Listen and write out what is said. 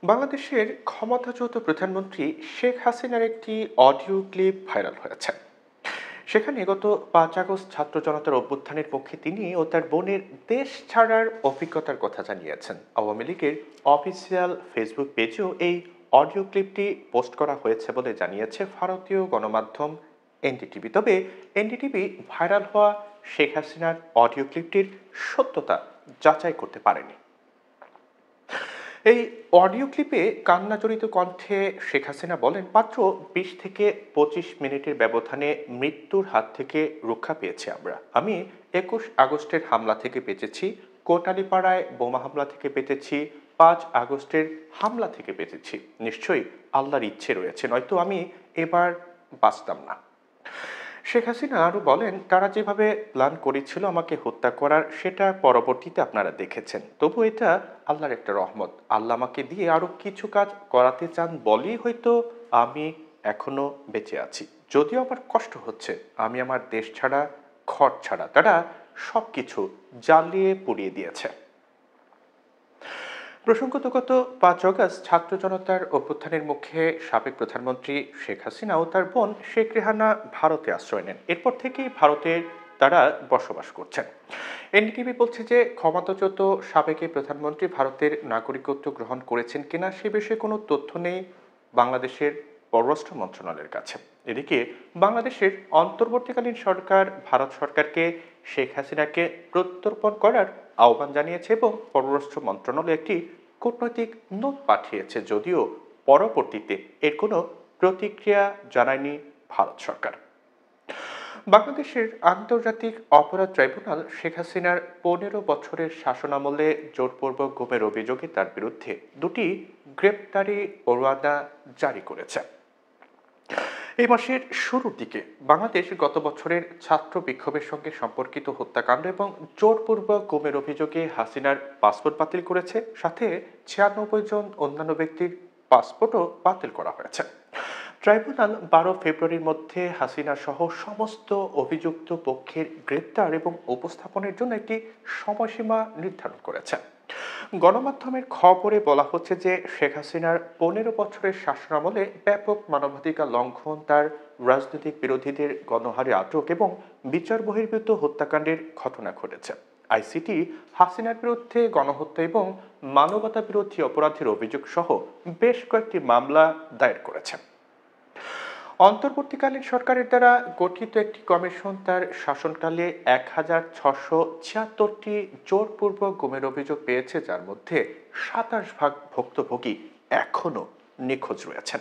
বাংলাদেশের ক্ষমতাচ্যুত প্রধানমন্ত্রী শেখ হাসিনার একটি অডিও ক্লিপ ভাইরাল হয়েছে। সেখানে গত 5 আগস্ট ছাত্র জনতার অভ্যুত্থানের পক্ষে তিনি ও তার বোনের দেশ ছাড়ার অভিজ্ঞতার কথা জানিয়েছেন। আওয়ামী লীগের অফিসিয়াল ফেসবুক পেজেও এই অডিও ক্লিপটি পোস্ট করা হয়েছে বলে জানিয়েছে ভারতীয় গণমাধ্যম এনডিটিভি। তবে এনডিটিভি ভাইরাল হওয়া শেখ হাসিনার অডিও ক্লিপটির সত্যতা যাচাই করতে পারেনি। এই অডিও ক্লিপে কান্নাজড়িত কণ্ঠে শেখ হাসিনা বলেন, মাত্র 20 থেকে 25 মিনিটের ব্যবধানে মৃত্যুর হাত থেকে রক্ষা পেয়েছি আমরা। আমি 21 আগস্টের হামলা থেকে বেঁচেছি, কোটালীপাড়ায় বোমা হামলা থেকে বেঁচেছি, 5 আগস্টের হামলা থেকে বেঁচেছি। নিশ্চয়ই আল্লাহর ইচ্ছে রয়েছে, নয়তো আমি এবার বাঁচতাম না। শেখ হাসিনা আরও বলেন, তারা যেভাবে প্ল্যান করেছিল আমাকে হত্যা করার, সেটা পরবর্তীতে আপনারা দেখেছেন। তবু এটা আল্লাহর একটা রহমত। আল্লাহ আমাকে দিয়ে আরও কিছু কাজ করাতে চান বলেই হয়তো আমি এখনো বেঁচে আছি। যদিও আমার কষ্ট হচ্ছে, আমি আমার দেশ ছাড়া, ঘর ছাড়া, তারা সব কিছু জ্বালিয়ে পুড়িয়ে দিয়েছে। প্রসঙ্গত গত 5 আগস্ট ছাত্র জনতার অভ্যুত্থানের মুখে সাবেক প্রধানমন্ত্রী শেখ হাসিনা ও তার বোন শেখ রেহানা ভারতে আশ্রয় নেন। এরপর থেকেই ভারতের তারা বসবাস করছেন। এনডিটিভি বলছে যে ক্ষমতাচ্যুত সাবেক এই প্রধানমন্ত্রী ভারতের নাগরিকত্ব গ্রহণ করেছেন কিনা সে বিষয়ে কোনো তথ্য নেই বাংলাদেশের পররাষ্ট্র মন্ত্রণালয়ের কাছে। এদিকে বাংলাদেশের অন্তর্বর্তীকালীন সরকার ভারত সরকারকে শেখ হাসিনাকে প্রত্যর্পণ করার আহ্বান জানিয়েছে এবং পররাষ্ট্র মন্ত্রণালয় একটি কূটনৈতিক নোট পাঠিয়েছে, যদিও পরবর্তীতে এর কোনো প্রতিক্রিয়া জানায়নি ভারত সরকার। বাংলাদেশের আন্তর্জাতিক অপরাধ ট্রাইব্যুনাল শেখ হাসিনার 15 বছরের শাসনামলে জোরপূর্বক গুমের অভিযোগে তার বিরুদ্ধে 2টি গ্রেপ্তারি পরোয়ানা জারি করেছে। এই মাসের শুরুর দিকে বাংলাদেশ গত বছরের ছাত্র বিক্ষোভের সঙ্গে সম্পর্কিত হত্যাকাণ্ড এবং জোরপূর্বক গুমের অভিযোগে হাসিনার পাসপোর্ট বাতিল করেছে, সাথে 96 জন অন্যান্য ব্যক্তির পাসপোর্টও বাতিল করা হয়েছে। ট্রাইব্যুনাল 12 ফেব্রুয়ারির মধ্যে হাসিনা সহ সমস্ত অভিযুক্ত পক্ষের গ্রেপ্তার এবং উপস্থাপনের জন্য একটি সময়সীমা নির্ধারণ করেছে। গণমাধ্যমের খবরে বলা হচ্ছে যে শেখ হাসিনার 15 বছরের শাসনামলে ব্যাপক মানবাধিকার লঙ্ঘন, তার রাজনৈতিক বিরোধীদের গণহারে আটক এবং বিচার বহির্ভূত হত্যাকাণ্ডের ঘটনা ঘটেছে। আইসিটি হাসিনার বিরুদ্ধে গণহত্যা এবং মানবতা বিরোধী অপরাধের অভিযোগ সহ বেশ কয়েকটি মামলা দায়ের করেছে। অন্তর্বর্তীকালীন সরকারের দ্বারা গঠিত একটি কমিশন তার শাসনকালে 1676টি জোরপূর্বক গুমের অভিযোগ পেয়েছে, যার মধ্যে 27 ভাগ ভুক্তভোগী এখনও নিখোঁজ রয়েছেন।